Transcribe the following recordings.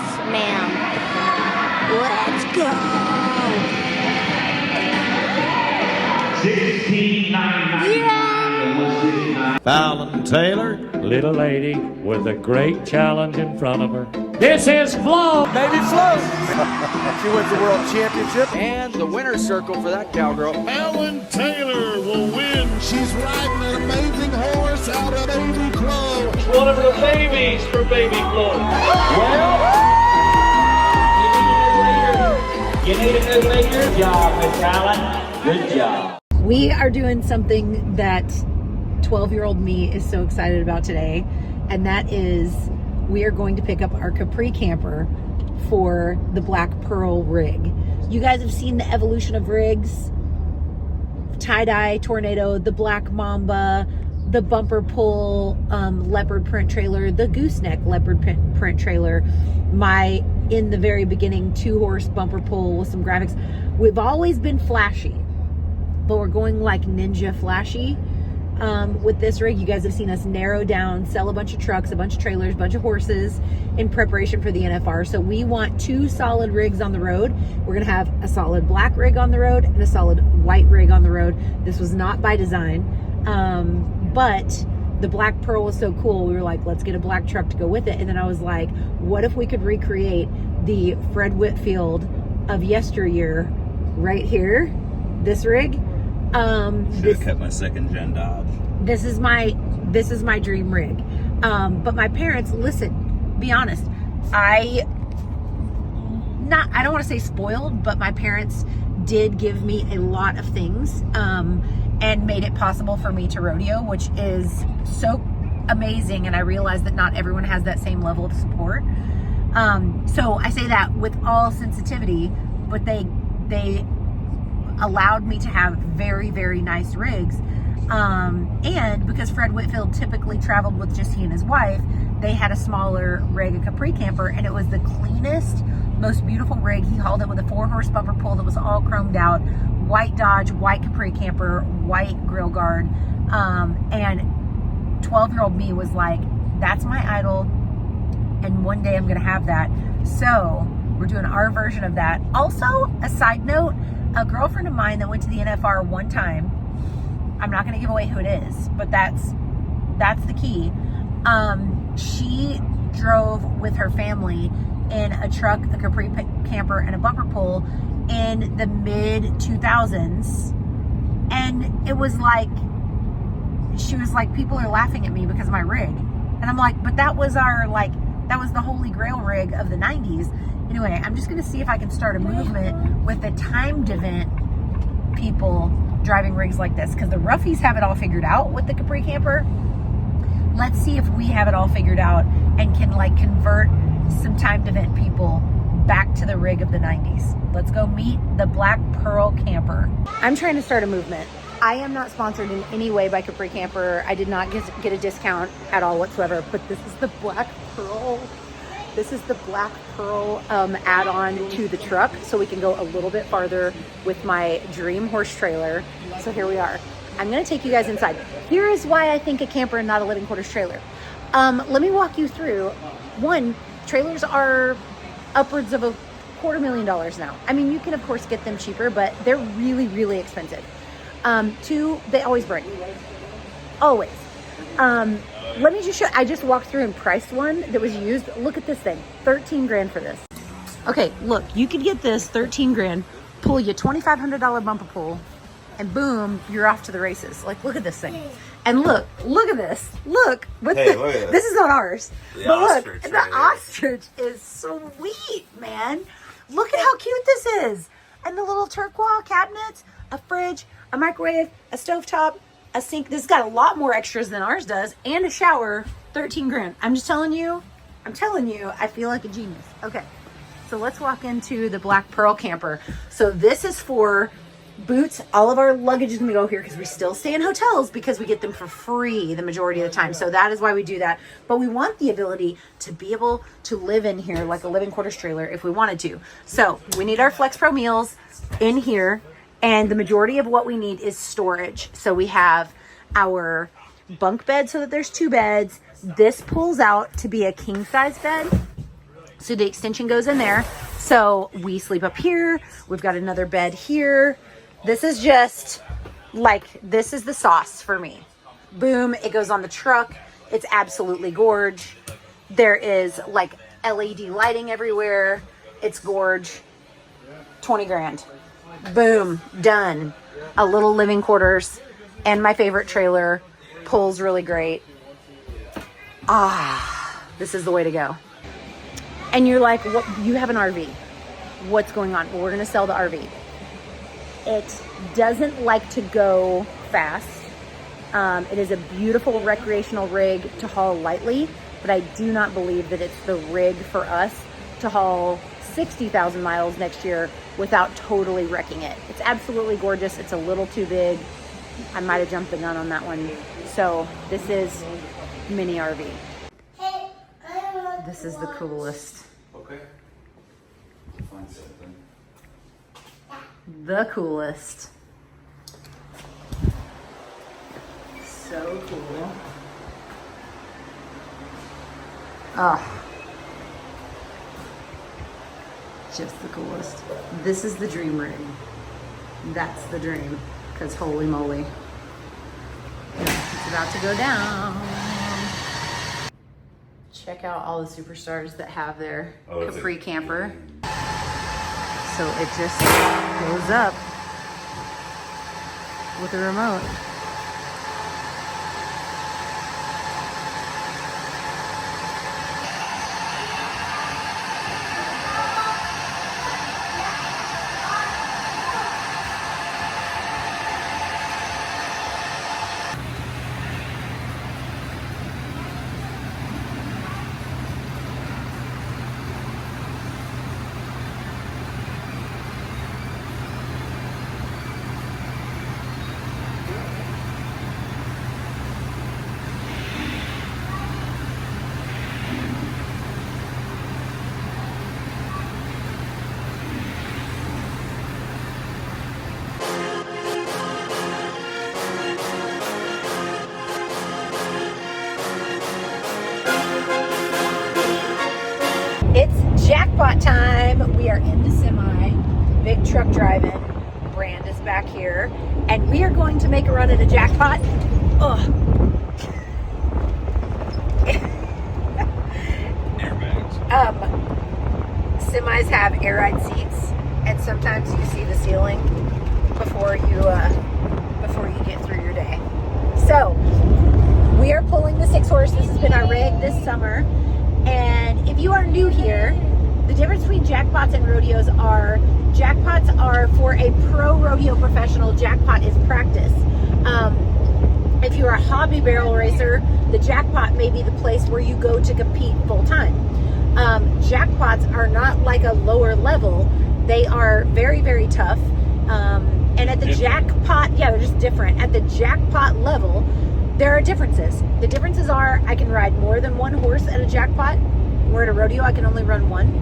Yes, ma'am. Let's go. 16.99. Yeah. Fallon Taylor. Little lady with a great challenge in front of her. This is Flo. Babyflo. She wins the world championship. And the winner's circle for that cowgirl. Fallon Taylor will win. She's riding an amazing horse out of Babyflo. One of the babies for Babyflo. Well, you need a new leader. Good job, Miss Fallon. Good job. We are doing something that 12-year-old me is so excited about today, and that is we are going to pick up our Capri camper for the Black Pearl rig. You guys have seen the evolution of rigs: tie-dye tornado, the Black Mamba, the bumper pull leopard print trailer, the gooseneck leopard print trailer, my, in the very beginning, 2-horse bumper pull with some graphics. We've always been flashy, but we're going like ninja flashy. With this rig. You guys have seen us narrow down, sell a bunch of trucks, a bunch of trailers, a bunch of horses in preparation for the NFR. So we want 2 solid rigs on the road. We're gonna have a solid black rig on the road and a solid white rig on the road. This was not by design, but the Black Pearl was so cool. We were like, let's get a black truck to go with it. And then I was like, what if we could recreate the Fred Whitfield of yesteryear right here, this rig? Should have kept my second gen Dodge. This is my dream rig. But my parents, listen, be honest, I don't want to say spoiled, but my parents did give me a lot of things and made it possible for me to rodeo, which is so amazing. And I realize that not everyone has that same level of support. So I say that with all sensitivity, but they allowed me to have very, very nice rigs. And because Fred Whitfield typically traveled with just he and his wife, they had a smaller rig, a Capri camper, and it was the cleanest, most beautiful rig. He hauled it with a 4-horse bumper pull that was all chromed out, white Dodge, white Capri camper, white grill guard. And 12-year-old me was like, that's my idol, and one day I'm gonna have that. So we're doing our version of that. Also, a side note, a girlfriend of mine that went to the NFR one time, I'm not going to give away who it is, but that's the key. She drove with her family in a truck, a Capri camper, and a bumper pull in the mid 2000s, and it was like, she was like, people are laughing at me because of my rig, and I'm like, but that was that was the holy grail rig of the 90s. Anyway, I'm just going to see if I can start a movement with the timed event people driving rigs like this, because the roughies have it all figured out with the Capri camper. Let's see if we have it all figured out and can like convert some timed event people back to the rig of the 90s. Let's go meet the Black Pearl camper. I'm trying to start a movement. I am not sponsored in any way by Capri Camper. I did not get a discount at all whatsoever, but this is the Black Pearl. This is the Black Pearl add-on to the truck, so we can go a little bit farther with my dream horse trailer. So here we are. I'm gonna take you guys inside. Here is why I think a camper and not a living quarters trailer. Let me walk you through. One, trailers are upwards of $250,000 now. I mean, you can of course get them cheaper, but they're really, really expensive. 2, they always break. Always. Let me just show, I just walked through and priced one that was used. Look at this thing, 13 grand for this. Okay, look, you could get this 13 grand, pull you $2,500 bumper pull, and boom, you're off to the races. Like, look at this thing. And look at this. Look, Look at this is not ours. The but look, ostrich the right ostrich is sweet, man. Look at how cute this is. And the little turquoise cabinets, a fridge, a microwave, a stovetop, a sink. This has got a lot more extras than ours does, and a shower. 13 grand. I'm telling you, I feel like a genius. Okay, so let's walk into the Black Pearl camper. So this is for boots. All of our luggage is gonna go here because we still stay in hotels because we get them for free the majority of the time. So that is why we do that. But we want the ability to be able to live in here like a living quarters trailer if we wanted to. So we need our Flex Pro meals in here. And the majority of what we need is storage. So we have our bunk bed so that there's 2 beds. This pulls out to be a king size bed. So the extension goes in there. So we sleep up here. We've got another bed here. This is just like, this is the sauce for me. Boom, it goes on the truck. It's absolutely gorge. There is like LED lighting everywhere. It's gorge. 20 grand. Boom, done. A little living quarters and my favorite trailer. Pulls really great. This is the way to go. And you're like, what? You have an RV. What's going on? Well, we're gonna sell the RV. It doesn't like to go fast. It is a beautiful recreational rig to haul lightly, but I do not believe that it's the rig for us to haul 60,000 miles next year without totally wrecking it. It's absolutely gorgeous. It's a little too big. I might have jumped the gun on that one. So this is mini RV. This is the coolest. Okay. Find something. The coolest. So cool. Just the coolest. This is the dream rig. That's the dream. Because holy moly. It's about to go down. Check out all the superstars that have their Capri camper. So it just goes up with a remote. It's jackpot time. We are in the semi, big truck driving. Brand is back here, and we are going to make a run at a jackpot. Airbags. Semis have air ride seats, and sometimes you see the ceiling before you get through your day. So we are pulling the 6-horse. This has been our rig this summer. And if you are new here, the difference between jackpots and rodeos are jackpots are for a pro rodeo professional. Jackpot is practice. If you're a hobby barrel racer, the jackpot may be the place where you go to compete full time. Jackpots are not like a lower level. They are very, very tough. And at the jackpot, they're just different. At the jackpot level, there are differences. The differences are I can ride more than one horse at a jackpot, where at a rodeo I can only run one.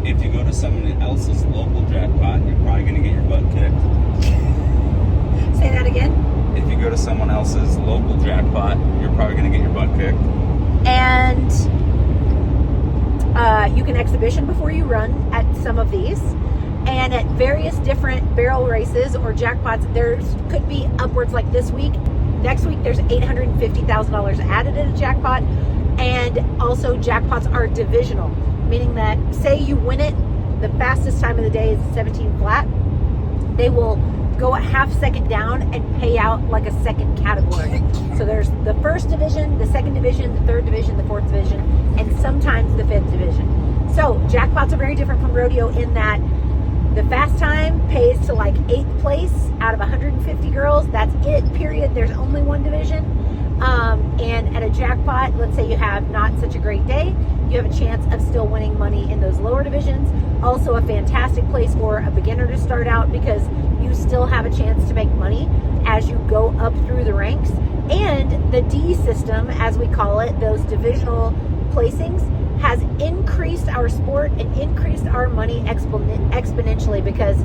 If you go to someone else's local jackpot, you're probably going to get your butt kicked. Say that again. If you go to someone else's local jackpot, you're probably going to get your butt kicked. And you can exhibition before you run at some of these. And at various different barrel races or jackpots, there could be upwards like this week. Next week, there's $850,000 added in a jackpot. And also jackpots are divisional, meaning that say you win it, the fastest time of the day is 17 flat. They will go a half second down and pay out like a second category. So there's the first division, the second division, the third division, the fourth division, and sometimes the fifth division. So jackpots are very different from rodeo in that the fast time pays to like 8th place out of 150 girls. That's it, period. There's only one division. And at a jackpot, let's say you have not such a great day, you have a chance of still winning money in those lower divisions. Also a fantastic place for a beginner to start out because you still have a chance to make money as you go up through the ranks. And the D system, as we call it, those divisional placings, has increased our sport and increased our money exponentially because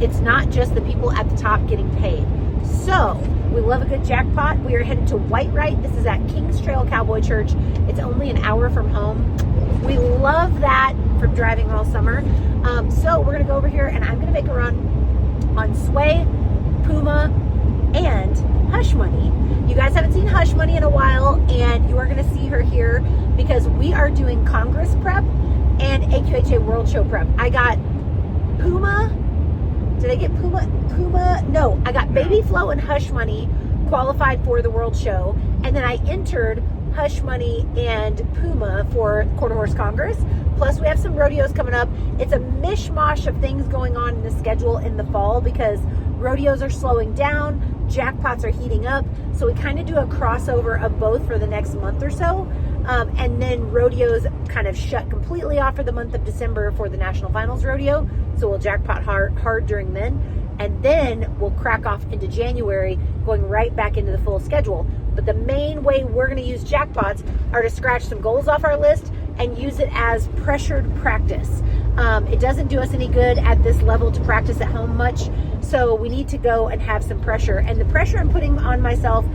it's not just the people at the top getting paid. So We love a good jackpot. We are headed to Whitewright. This is at Kings Trail Cowboy Church. It's only an hour from home. We love that from driving all summer. So we're gonna go over here and I'm gonna make a run on Sway, Puma, and Hush Money. You guys haven't seen Hush Money in a while, and you are gonna see her here because we are doing Congress prep and AQHA World Show prep. I got Puma. Did I get Puma? No, I got Babyflo and Hush Money qualified for the World Show, and then I entered Hush Money and Puma for Quarter Horse Congress. Plus, we have some rodeos coming up. It's a mishmash of things going on in the schedule in the fall because rodeos are slowing down, jackpots are heating up, so we kind of do a crossover of both for the next month or so. And then rodeos kind of shut completely off for the month of December for the National Finals Rodeo. So we'll jackpot hard during then. And then we'll crack off into January, going right back into the full schedule. But the main way we're going to use jackpots are to scratch some goals off our list and use it as pressured practice. It doesn't do us any good at this level to practice at home much. So we need to go and have some pressure. And the pressure I'm putting on myself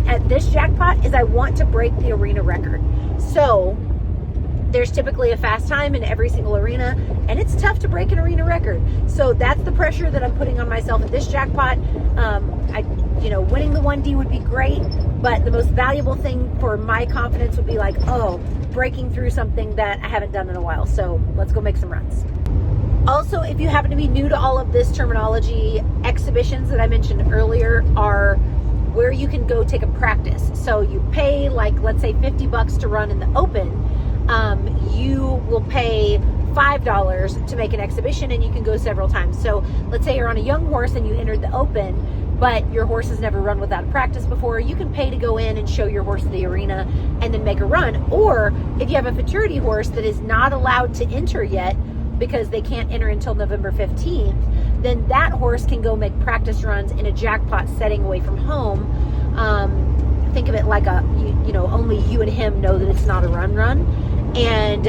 at this jackpot is I want to break the arena record. So there's typically a fast time in every single arena, and it's tough to break an arena record. So that's the pressure that I'm putting on myself at this jackpot. Winning the 1D would be great, but the most valuable thing for my confidence would be like, breaking through something that I haven't done in a while. So let's go make some runs. Also, if you happen to be new to all of this terminology, exhibitions that I mentioned earlier are where you can go take a practice. So you pay, like, let's say $50 to run in the open. You will pay $5 to make an exhibition, and you can go several times. So let's say you're on a young horse and you entered the open, but your horse has never run without practice before. You can pay to go in and show your horse the arena and then make a run. Or if you have a futurity horse that is not allowed to enter yet because they can't enter until November 15th, then that horse can go make practice runs in a jackpot setting away from home. Think of it like only you and him know that it's not a run. And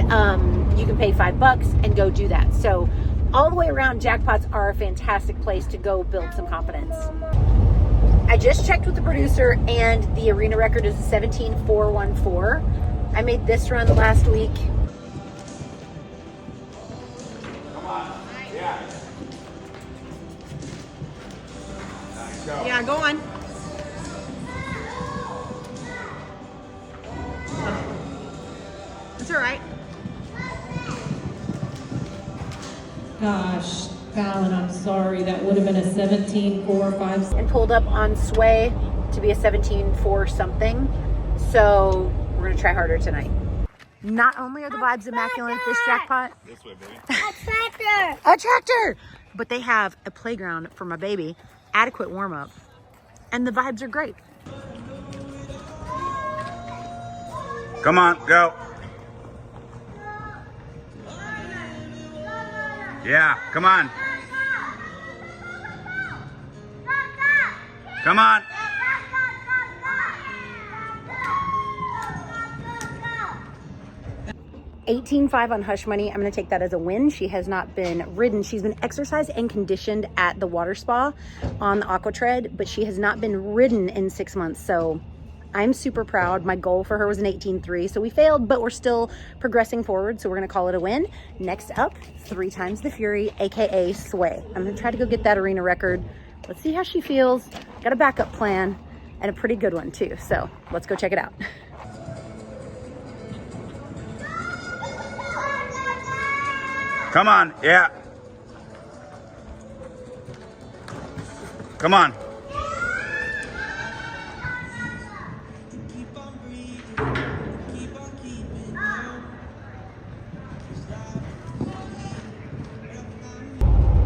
you can pay $5 and go do that. So all the way around, jackpots are a fantastic place to go build some confidence. I just checked with the producer and the arena record is 17,414. I made this run last week. Come on. Yeah. Yeah, go on. It's all right. Gosh, Fallon, I'm sorry. That would have been a 17.45. And pulled up on Sway to be a 17.4 something. So we're going to try harder tonight. Not only are the vibes immaculate at this jackpot. This way, baby. A tractor! But they have a playground for my baby, adequate warm-up, and the vibes are great. Come on, go. Yeah, come on. Come on. 18.5 on Hush Money. I'm going to take that as a win. She has not been ridden. She's been exercised and conditioned at the water spa on the aqua tread, but she has not been ridden in 6 months. So I'm super proud. My goal for her was an 18.3. So we failed, but we're still progressing forward. So we're going to call it a win. Next up, 3 times the Fury, AKA Sway. I'm going to try to go get that arena record. Let's see how she feels. Got a backup plan and a pretty good one too. So let's go check it out. Come on, yeah. Come on.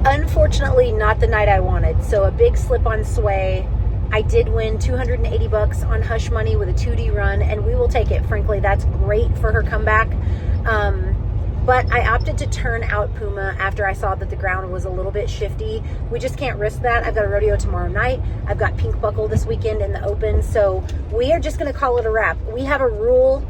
Unfortunately, not the night I wanted. So a big slip on Sway. I did win $280 on Hush Money with a 2D run, and we will take it. Frankly, that's great for her comeback. But I opted to turn out Puma after I saw that the ground was a little bit shifty. We just can't risk that. I've got a rodeo tomorrow night. I've got Pink Buckle this weekend in the open. So we are just going to call it a wrap. We have a rule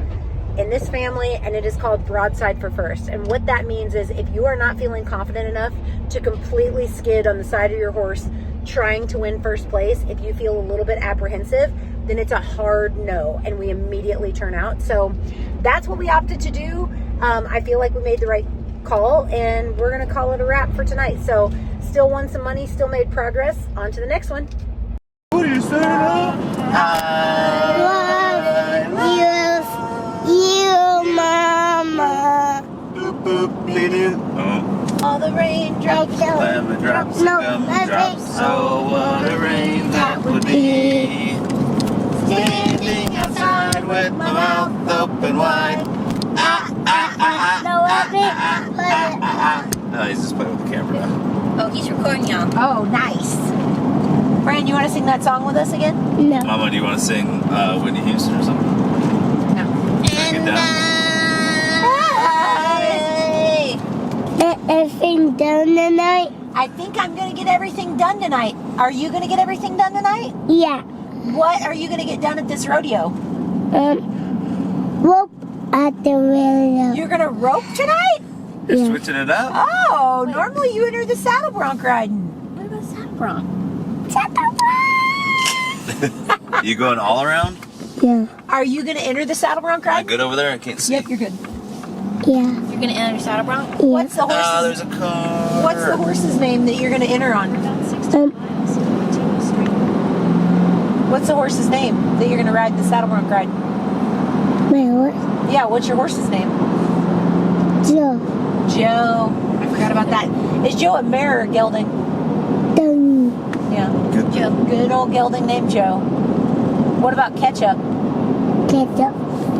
in this family, and it is called broadside for first. And what that means is if you are not feeling confident enough to completely skid on the side of your horse trying to win first place, if you feel a little bit apprehensive, then it's a hard no, and we immediately turn out. So that's what we opted to do. I feel like we made the right call, and we're gonna call it a wrap for tonight. So still won some money, still made progress. On to the next one. What are you saying? You, mama. Boop, boop, doo-doo. All the raindrops, Lemon drops, gumdrops. Oh, what a rain that would be. Standing outside with my mouth open wide. No, he's just playing with the camera now. Oh, he's recording y'all. Oh, nice. Brian, you want to sing that song with us again? No. Mama, do you want to sing Whitney Houston or something? No. Get down. Everything done tonight? I think I'm going to get everything done tonight. Are you going to get everything done tonight? Yeah. What are you going to get done at this rodeo? Rope at the rodeo. You're going to rope tonight? You're switching it up? Oh, normally you enter the saddle bronc riding. What about saddle bronc? Saddle bronc! You going all around? Yeah. Are you going to enter the saddle bronc Am I ride? good over there? I can't see. Yep, you're good. Yeah. You're going to enter the saddle bronc? Yeah. What's the horse's There's a car. What's the horse's name that you're going to enter on? What's the horse's name that you're going to ride the saddle bronc ride? My horse? Yeah, what's your horse's name? Joe. Joe. I forgot about that. Is Joe a mare or gelding? Done. Yeah. Good. Joe. Good old gelding named Joe. What about Ketchup? Ketchup.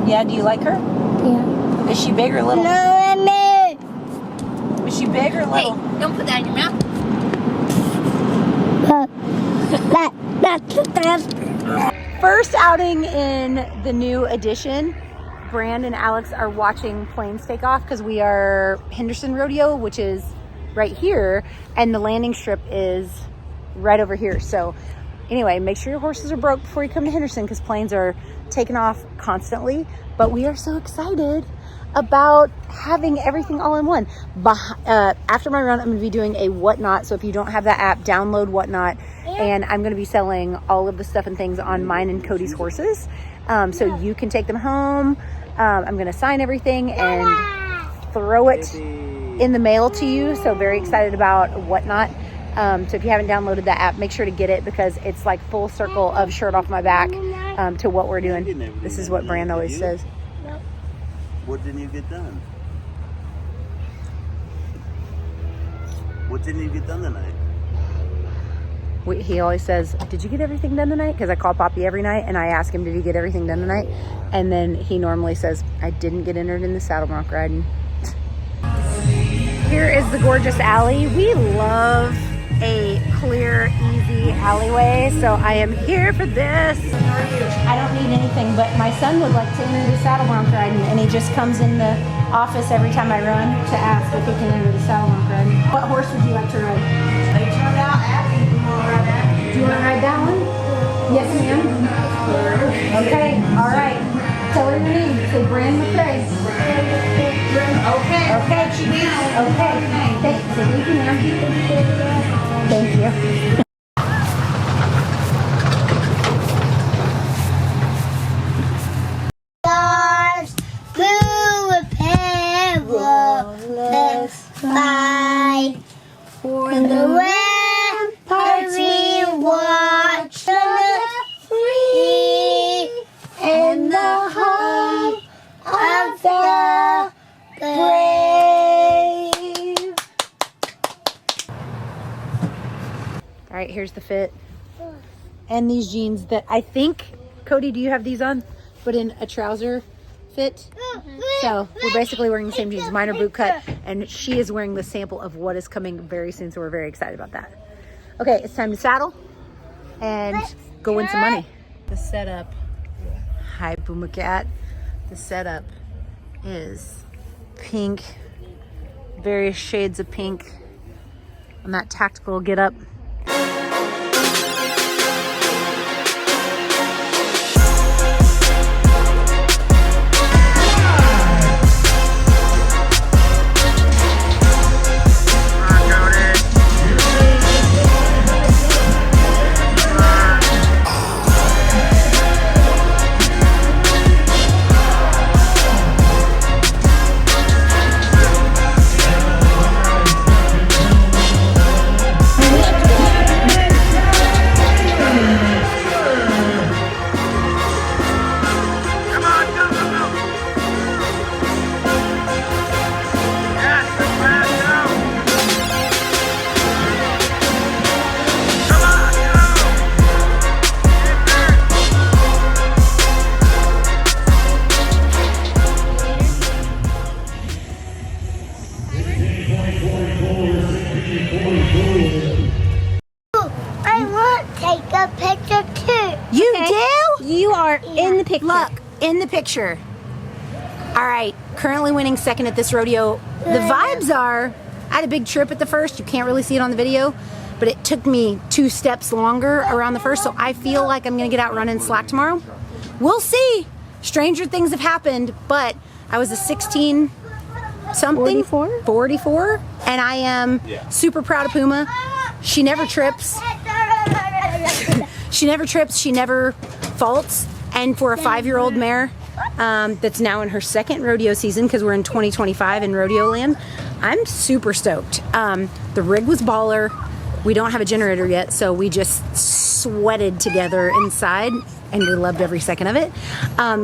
Yeah, do you like her? Yeah. Is she big or little? No, I'm in. Is she big or little? Hey, don't put that in your mouth. That's the best. First outing in the new edition. Brand and Alex are watching planes take off because we are Henderson Rodeo, which is right here, and the landing strip is right over here. So anyway, make sure your horses are broke before you come to Henderson because planes are taking off constantly. But we are so excited about having everything all in one. After my run, I'm going to be doing a Whatnot. So if you don't have that app, download Whatnot. And I'm going to be selling all of the stuff and things on mine and Cody's horses. So you can take them home. I'm going to sign everything and throw it in the mail to you. So very excited about Whatnot. So if you haven't downloaded that app, make sure to get it because it's like full circle of shirt off my back to what we're doing. This is what Brand always says. What didn't you get done? What didn't you get done tonight? He always says, did you get everything done tonight? Because I call Poppy every night and I ask him, did he get everything done tonight? And then he normally says, I didn't get entered in the saddle bronc riding. Here is the gorgeous alley. We love a clear, easy alleyway. So I am here for this. I don't need anything, but my son would like to enter the saddle bronc riding, and he just comes in the office every time I run to ask if he can enter the saddle bronc riding. What horse would you like to ride? They turned out happy. Do you want to ride that one? Yes, ma'am. Okay, all right. Tell her your name. Say Brand McCray. Okay. Okay. Okay. Thank you, ma'am. Thank you. Stars blue and perilous fight for the ramparts we watch the free and the home of the brave. All right, here's the fit. And these jeans that I think, Cody, do you have these on? But in a trouser fit. So we're basically wearing the same jeans. Mine are boot cut, and she is wearing the sample of what is coming very soon. So we're very excited about that. Okay, it's time to saddle and go win some money. The setup. Hi, Puma Cat. The setup is pink, various shades of pink on that tactical get up. picture. Look, in the picture. All right, currently winning second at this rodeo. The vibes are, I had a big trip at the first. You can't really see it on the video, but it took me 2 steps longer around the first, so I feel like I'm gonna get out running slack tomorrow. We'll see. Stranger things have happened, but I was a 16 something, 44, and I am super proud of Puma. She never trips. She never trips, she never faults, and for a 5-year-old mare that's now in her second rodeo season, because we're in 2025 in rodeo land, I'm super stoked. The rig was baller. We don't have a generator yet, so we just sweated together inside, and we loved every second of it.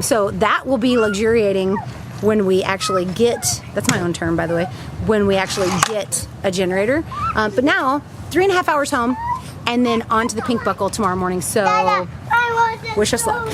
So that will be luxuriating when we actually get, that's my own term by the way, when we actually get a generator. But now, 3.5 hours home, and then on to the Pink Buckle tomorrow morning, so wish us luck.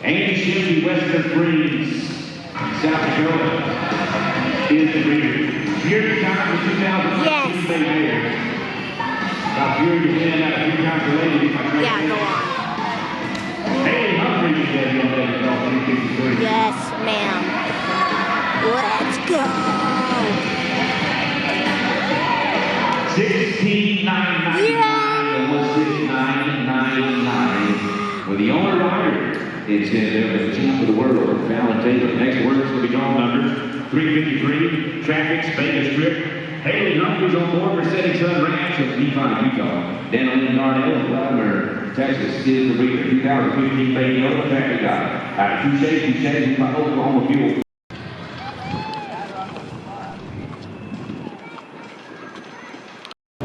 Ancient Western Breeze, South Dakota, is the breeder. Fury time for 2019 baby. Now Fury to win out of 3 times related. Yeah, go on. Hey, Humphrey is there on that 353. Yes, ma'am. Let's go. 16,999 and 16999. With the owner rider, it's in the team for the world. Fallon Taylor. Next words will be drawn numbers 353. Traffic, Vegas Strip. Haley Humphreys on board Mercedes Sun Ranch of Nephi, Utah. Dan Lynn Darnell, Vladimir, Texas, is the breeder. 2015 baby on the traffic guy. Touche, by Oklahoma Fuel.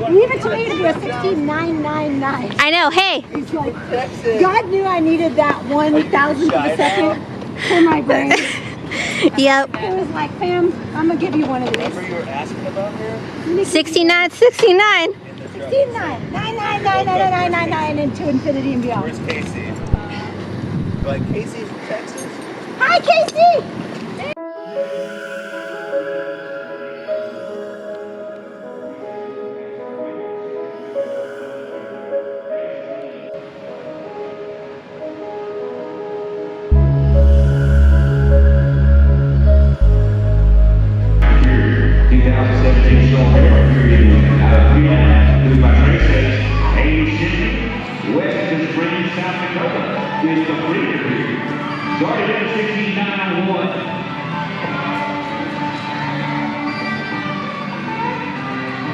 Leave it to me to do a 16,999. I know, hey. It's like, God knew I needed that 1,000th of a second for my brain. Yep. It was like, fam, I'm gonna give you one of these. Remember you were asking about her? 69, 69. 69, 9999999 into infinity and beyond. Where's Casey? Like, Casey's from Texas? Hi, Casey!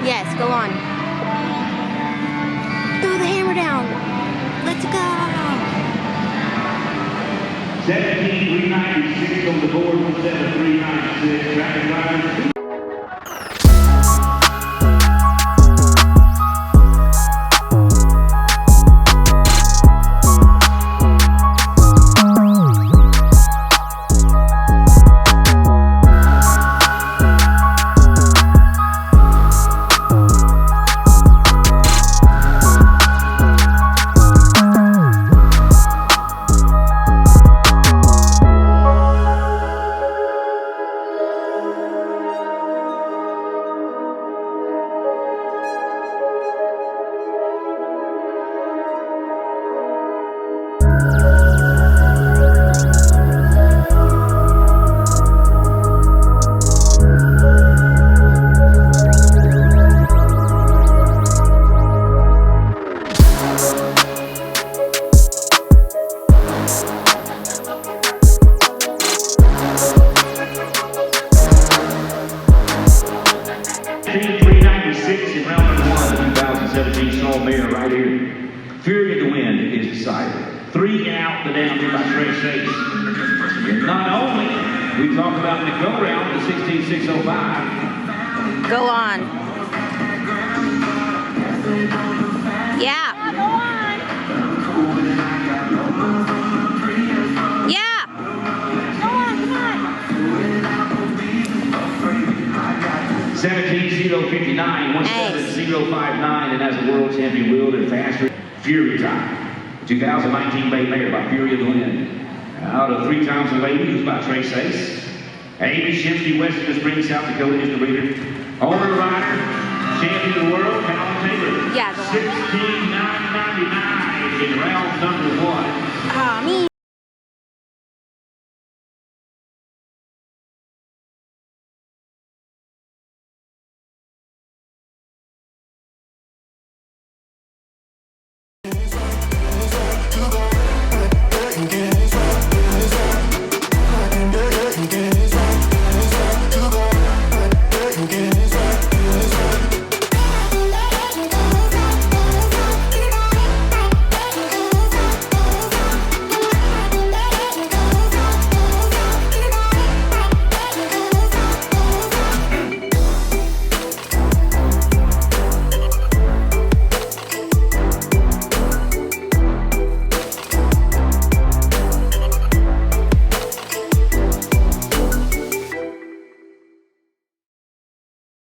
Yes, go on. Throw the hammer down. Let's go. 17,396 on the board, 17,396. Traffic drivers. Fury of the Wind is decided. 3 out, the down by Trey Chase. Not only, we talk about the go-round, the 16,605. Go on. Yeah. Go on. Yeah. Go on, come on. 17,059, 17059, and as a world champion wheeled and faster. Fury Time. 2019 Bay Mayor by Fury of the Wind. Out of 3 Times a Lady, who's by Trace Ace. Amy Shimsky, West of the Spring, South Dakota, is the reader. Owner rider, champion of the world, Fallon Taylor. Yeah, the one. 16,999 in round number 1. Me.